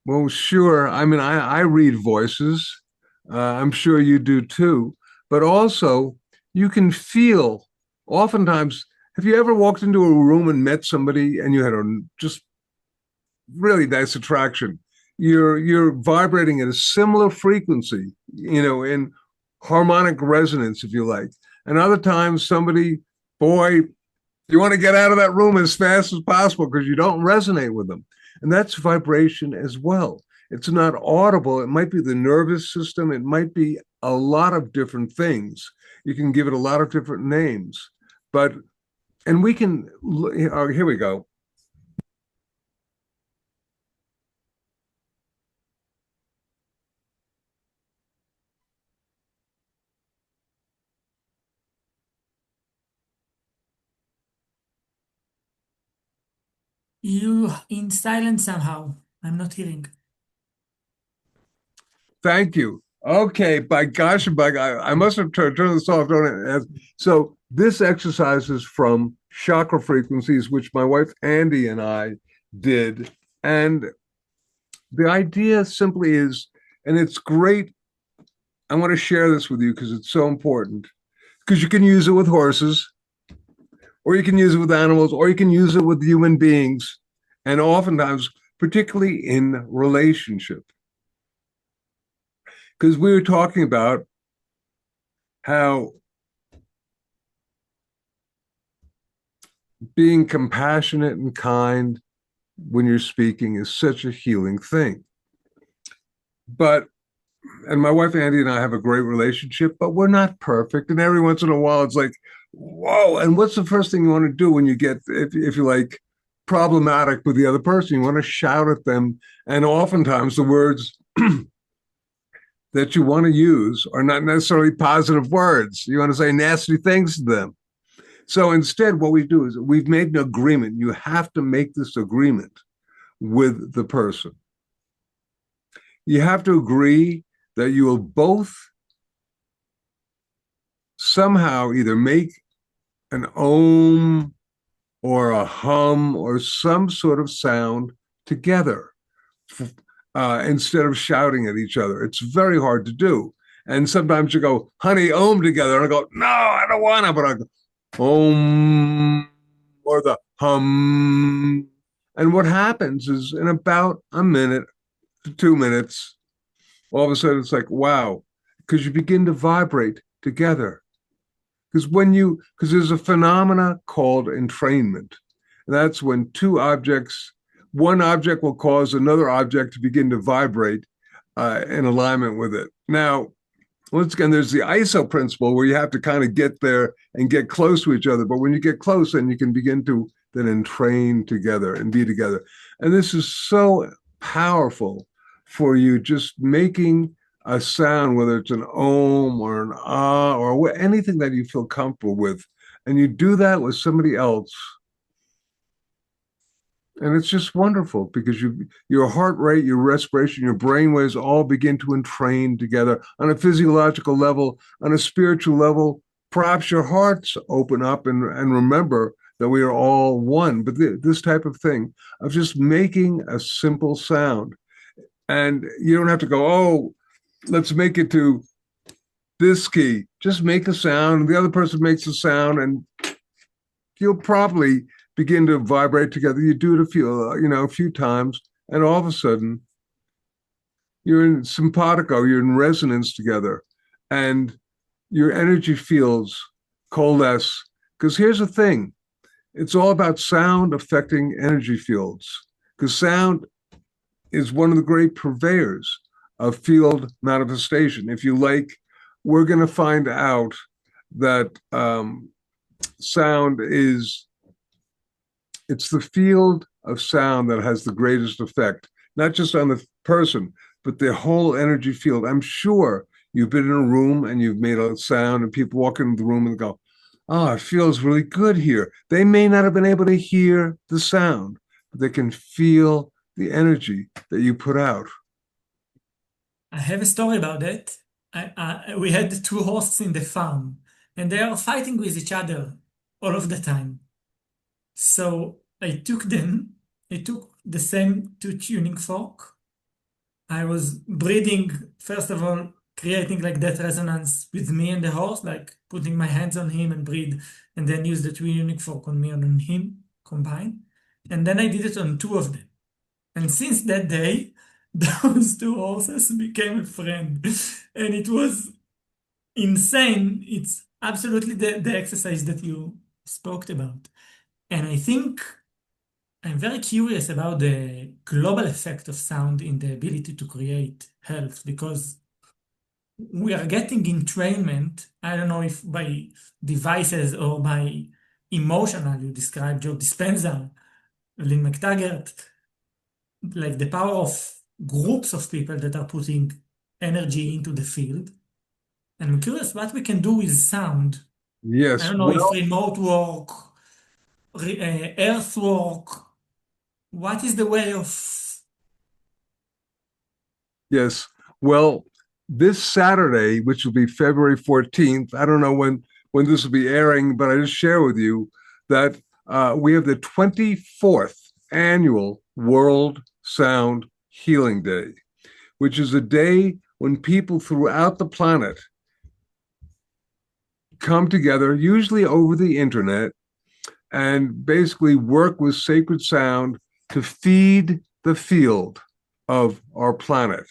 S1: Well, sure. I mean, I read voices. I'm sure you do too. But also, you can feel, oftentimes, have you ever walked into a room and met somebody and you had a just really nice attraction? You're vibrating at a similar frequency, in harmonic resonance, if you like. And other times, somebody, boy, you want to get out of that room as fast as possible because you don't resonate with them. And that's vibration as well. It's not audible. It might be the nervous system. It might be a lot of different things. You can give it a lot of different names. But, and we can, oh, here we go.
S2: You in silence somehow. I'm not hearing.
S1: Thank you. Okay, by gosh, I must have turned this off, don't I? So this exercise is from chakra frequencies, which my wife Andy and I did. And the idea simply is, and it's great. I want to share this with you because it's so important. Because you can use it with horses, or you can use it with animals, or you can use it with human beings. And oftentimes, particularly in relationship. Because we were talking about how being compassionate and kind when you're speaking is such a healing thing. But, and my wife Andy and I have a great relationship, but we're not perfect. And every once in a while, it's like, whoa. And what's the first thing you want to do when you get, if you're like problematic with the other person? You want to shout at them. And oftentimes the words that you want to use are not necessarily positive words. You want to say nasty things to them. So instead, what we do is we've made an agreement. You have to make this agreement with the person. You have to agree that you will both somehow either make an om or a hum or some sort of sound together instead of shouting at each other. It's very hard to do. And sometimes you go, honey, om together. And I go, no, I don't want to. But I go, om or the hum. And what happens is in about a minute to 2 minutes, all of a sudden it's like, wow, because you begin to vibrate together. Because there's a phenomena called entrainment. And that's when one object will cause another object to begin to vibrate in alignment with it. Now, once again, there's the ISO principle where you have to kind of get there and get close to each other. But when you get close, then you can begin to then entrain together and be together. And this is so powerful for you just making a sound, whether it's an om or an ah or anything that you feel comfortable with. And you do that with somebody else. And it's just wonderful because your heart rate, your respiration, your brain waves all begin to entrain together on a physiological level, on a spiritual level. Perhaps your hearts open up and remember that we are all one. But this type of thing of just making a simple sound. And you don't have to go, oh, let's make it to this key. Just make a sound. The other person makes a sound, and you'll probably begin to vibrate together. You do it a few times, and all of a sudden, you're in simpatico, you're in resonance together, and your energy fields coalesce. Because here's the thing, it's all about sound affecting energy fields, because sound is one of the great purveyors of field manifestation. If you like, we're going to find out that sound it's the field of sound that has the greatest effect, not just on the person, but the whole energy field. I'm sure you've been in a room and you've made a sound and people walk into the room and go, oh, it feels really good here. They may not have been able to hear the sound, but they can feel the energy that you put out.
S2: I have a story about that. We had two horses in the farm, and they are fighting with each other all of the time. So I took the same two tuning fork. I was breathing, first of all, creating like that resonance with me and the horse, like putting my hands on him and breathe, and then use the tuning fork on me and on him combined. And then I did it on two of them. And since that day, those two horses became a friend. And it was insane. It's absolutely the exercise that you spoke about. And I think I'm very curious about the global effect of sound in the ability to create health because we are getting entrainment. I don't know if by devices or by emotional, you described Joe Dispenza, Lynn McTaggart, like the power of groups of people that are putting energy into the field. And I'm curious what we can do with sound. I
S1: Yes,
S2: don't know if
S1: well,
S2: remote work, earth work, what is the way of.
S1: yes. Well, this Saturday, which will be February 14th, I don't know when this will be airing, but I just share with you that we have the 24th annual World Sound Healing Day, which is a day when people throughout the planet come together, usually over the internet, and basically work with sacred sound to feed the field of our planet.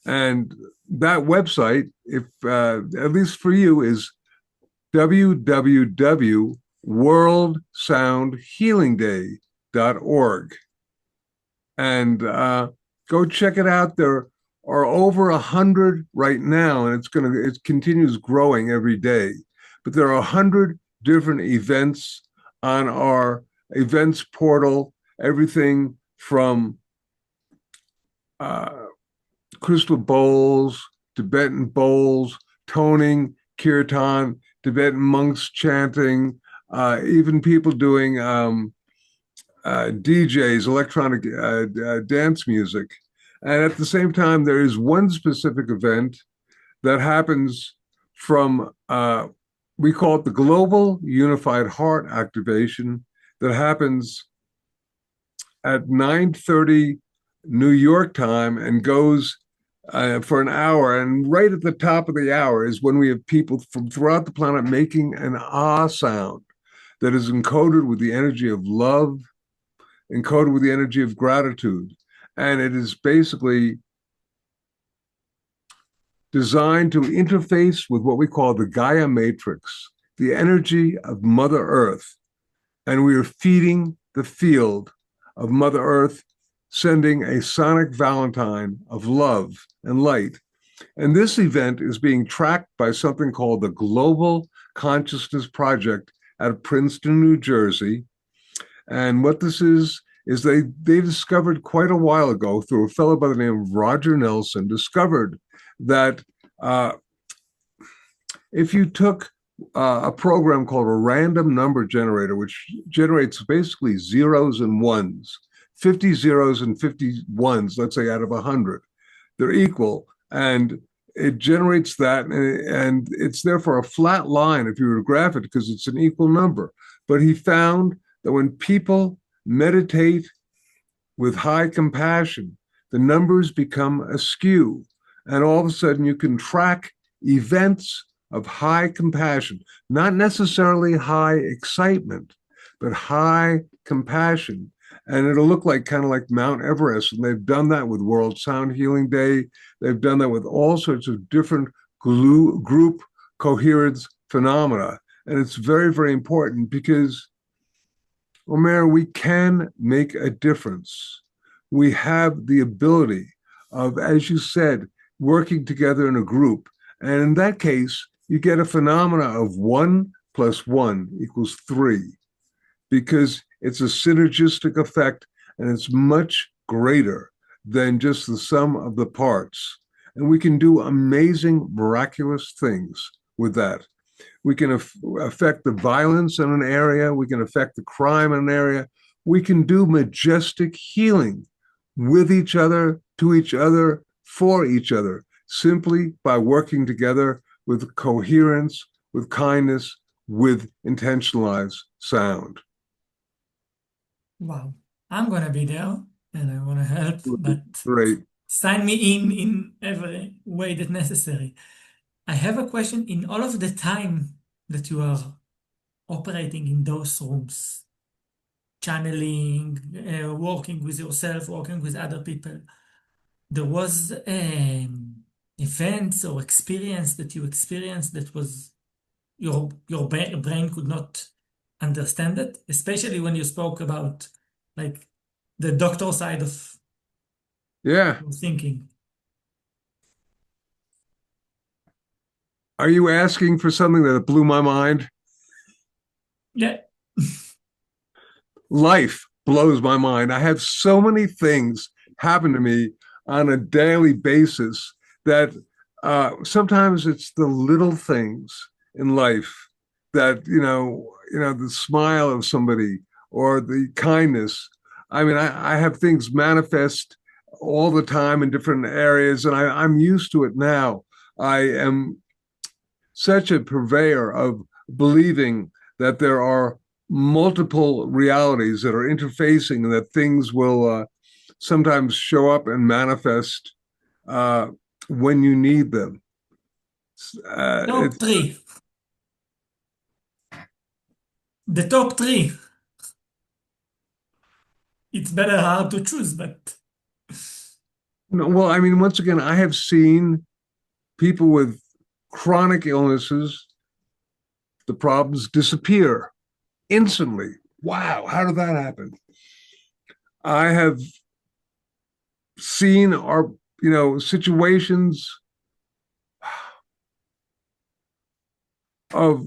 S1: And that website, if at least for you, is www.worldsoundhealingday.org. And go check it out. There are over 100 right now, and it continues growing every day. But there are 100 different events on our events portal, everything from crystal bowls, Tibetan bowls, toning, kirtan, Tibetan monks chanting, even people doing DJs, electronic dance music. And at the same time, there is one specific event that happens from, we call it the Global Unified Heart Activation, that happens at 9:30 New York time and goes for an hour. And right at the top of the hour is when we have people from throughout the planet making an ah sound that is encoded with the energy of love, encoded with the energy of gratitude. And it is basically designed to interface with what we call the Gaia matrix, the energy of Mother Earth. And we are feeding the field of Mother Earth, sending a sonic valentine of love and light. And this event is being tracked by something called the Global Consciousness Project out of Princeton, New Jersey. And what this is they discovered quite a while ago through a fellow by the name of Roger Nelson, discovered that if you took a program called a random number generator, which generates basically zeros and ones, 50 zeros and 50 ones, let's say out of 100, they're equal. And it generates that, and it's therefore a flat line if you were to graph it because it's an equal number. But he found that when people meditate with high compassion, the numbers become askew. And all of a sudden you can track events of high compassion, not necessarily high excitement, but high compassion. And it'll look like kind of like Mount Everest. And they've done that with World Sound Healing Day. They've done that with all sorts of different group coherence phenomena. And it's very, very important because, Omer, we can make a difference. We have the ability of, as you said, working together in a group. And in that case, you get a phenomena of 1 + 1 = 3, because it's a synergistic effect and it's much greater than just the sum of the parts. And we can do amazing, miraculous things with that. We can affect the violence in an area. We can affect the crime in an area. We can do majestic healing with each other, to each other, for each other, simply by working together with coherence, with kindness, with intentionalized sound.
S2: Wow. I'm going to be there and I want to help, but
S1: Great.
S2: sign me in every way that necessary. I have a question. In all of the time that you are operating in those rooms, channeling, working with yourself, working with other people, there was events or experience that you experienced that was your brain could not understand it, especially when you spoke about like the doctor side of
S1: Yeah.
S2: your thinking.
S1: Are you asking for something that blew my mind?
S2: Yeah.
S1: Life blows my mind. I have so many things happen to me on a daily basis that sometimes it's the little things in life that, the smile of somebody or the kindness. I mean, I have things manifest all the time in different areas, and I'm used to it now. I am such a purveyor of believing that there are multiple realities that are interfacing and that things will sometimes show up and manifest when you need them.
S2: Top three. The top three. It's better hard to choose, but
S1: Well, I mean, once again, I have seen people with chronic illnesses, the problems disappear instantly. Wow, how did that happen? I have seen situations of,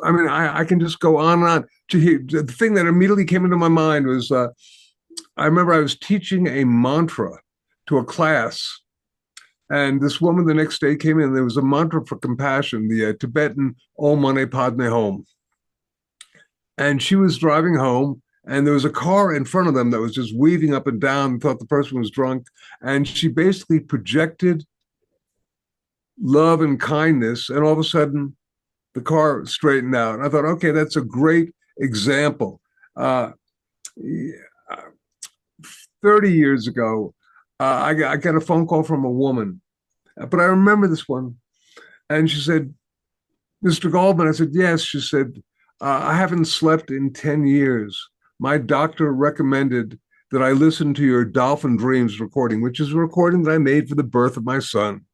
S1: I can just go on and on. The thing that immediately came into my mind was I remember I was teaching a mantra to a class, and this woman the next day came in. There was a mantra for compassion, the Tibetan Om Mani Padme Hum. And she was driving home, and there was a car in front of them that was just weaving up and down, thought the person was drunk. And she basically projected love and kindness, and all of a sudden, the car straightened out. And I thought, okay, that's a great example. 30 years ago, I got a phone call from a woman, but I remember this one. And she said, Mr. Goldman. I said, yes. She said, I haven't slept in 10 years. My doctor recommended that I listen to your Dolphin Dreams recording, which is a recording that I made for the birth of my son.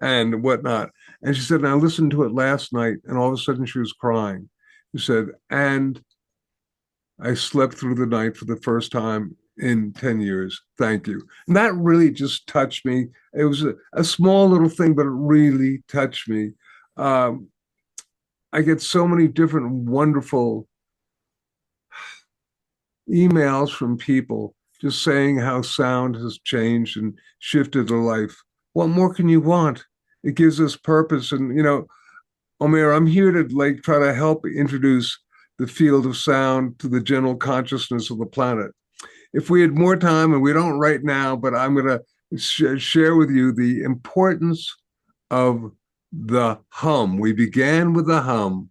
S1: and whatnot. And she said, and I listened to it last night, and all of a sudden she was crying. She said, and I slept through the night for the first time in 10 years. Thank you. And that really just touched me. It was a small little thing, but it really touched me. Um, I get so many different wonderful emails from people just saying how sound has changed and shifted their life. What more can you want? It gives us purpose. And, Omer, I'm here to like try to help introduce the field of sound to the general consciousness of the planet. If we had more time, and we don't right now, but I'm going to share with you the importance of the hum. We began with the hum,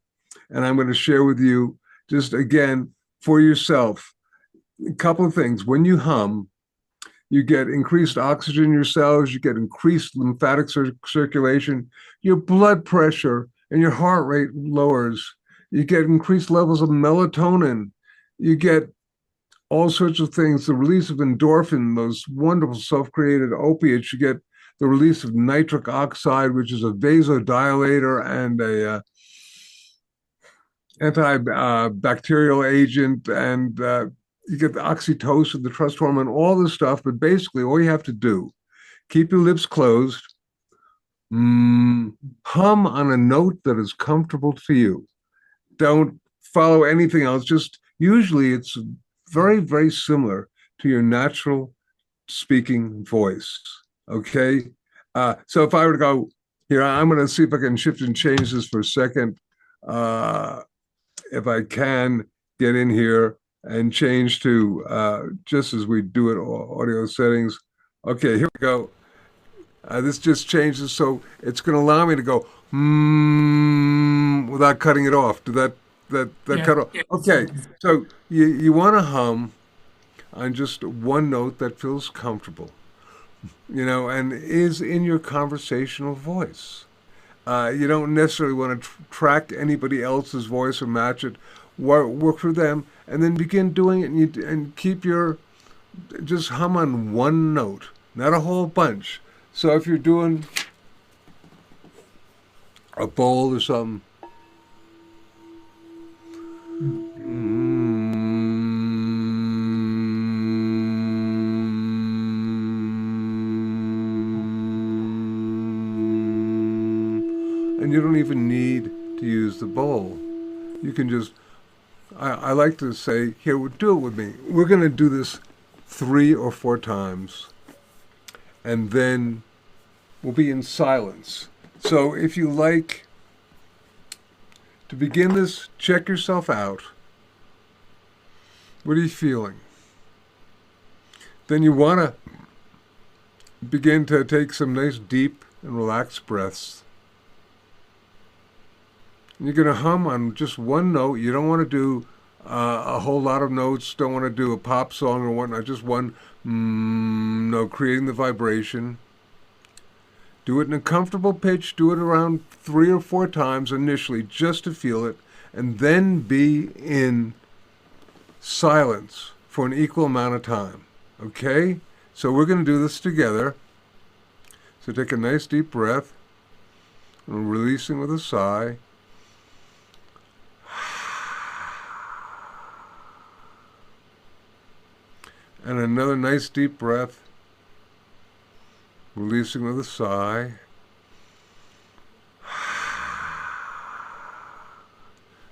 S1: and I'm going to share with you just again for yourself a couple of things. When you hum, you get increased oxygen in your cells, you get increased lymphatic circulation, your blood pressure and your heart rate lowers, you get increased levels of melatonin, you get all sorts of things, the release of endorphin, those wonderful self-created opiates, you get the release of nitric oxide, which is a vasodilator and a antibacterial agent, and you get the oxytocin, the trust hormone, all this stuff. But basically, all you have to do, keep your lips closed, hum on a note that is comfortable to you. Don't follow anything else. Just usually it's very, very similar to your natural speaking voice. Okay. So if I were to go here, I'm going to see if I can shift and change this for a second. If I can get in here and change to just as we do it, audio settings. Okay, here we go. This just changes, so it's going to allow me to go without cutting it off. Did that
S2: Yeah.
S1: cut off? Okay, so you want to hum on just one note that feels comfortable, and is in your conversational voice. You don't necessarily want to track anybody else's voice or match it. Work for them, and then begin doing it, and keep your just hum on one note, not a whole bunch. So if you're doing a bowl or something, and you don't even need to use the bowl. You can just, I like to say, here, do it with me. We're going to do this 3 or 4 times, and then we'll be in silence. So if you like to begin this, check yourself out. What are you feeling? Then you want to begin to take some nice deep and relaxed breaths. And you're going to hum on just one note. You don't want to do a whole lot of notes. Don't want to do a pop song or whatnot. Just one note, creating the vibration. Do it in a comfortable pitch. Do it around 3 or 4 times initially just to feel it. And then be in silence for an equal amount of time. Okay? So we're going to do this together. So take a nice deep breath. And releasing with a sigh. And another nice deep breath. Releasing with a sigh.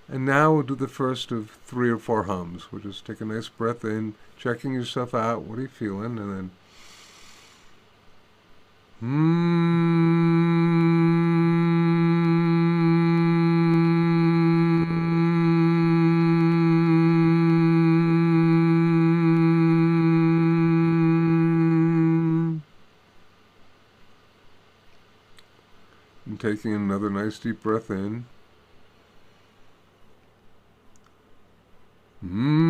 S1: And now we'll do the first of 3 or 4 hums. We'll just take a nice breath in, checking yourself out. What are you feeling? And then and taking another nice deep breath in. And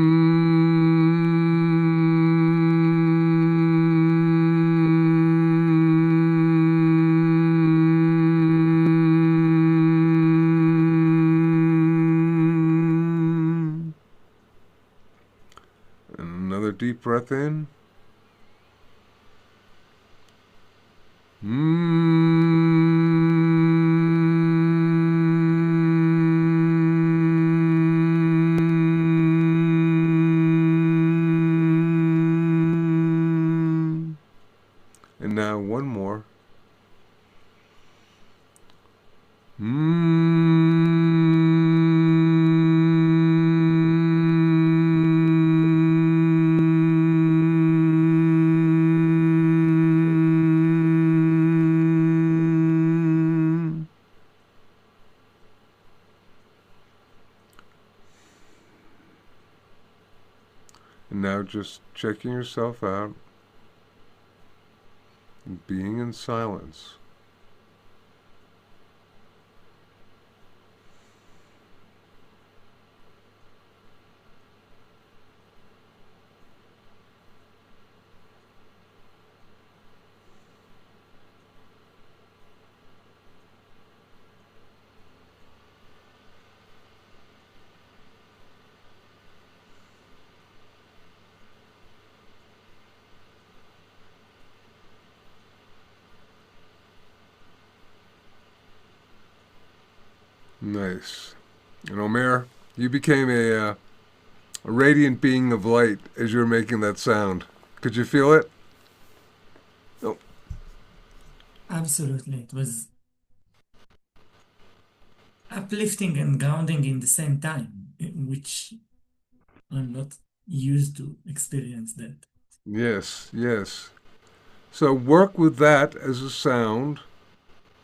S1: another deep breath in. And now just checking yourself out and being in silence. Nice. And Omer, you became a radiant being of light as you were making that sound. Could you feel it? Oh,
S2: Absolutely. It was uplifting and grounding in the same time, which I'm not used to experience that.
S1: yes, yes. So work with that as a sound.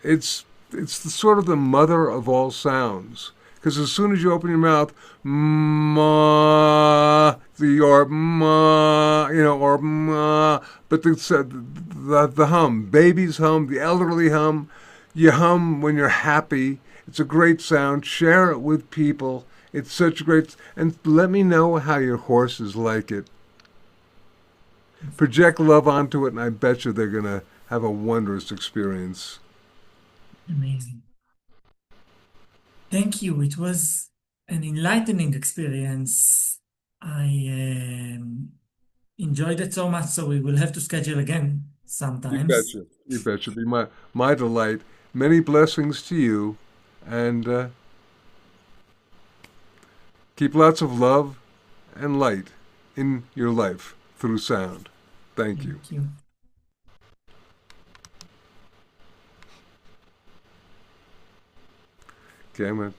S1: It's the sort of the mother of all sounds. Because as soon as you open your mouth, ma, or ma, or ma, but the hum, babies hum, the elderly hum, you hum when you're happy. It's a great sound. Share it with people. It's such a great, and let me know how your horses like it. Project love onto it, and I bet you they're gonna have a wondrous experience.
S2: Amazing. Thank you. It was an enlightening experience. I enjoyed it so much, so we will have to schedule again
S1: You
S2: sometimes.
S1: betcha. You betcha. Be my delight. Many blessings to you, and keep lots of love and light in your life through sound. Thank you.
S2: Thank you.
S1: Okay, I'm gonna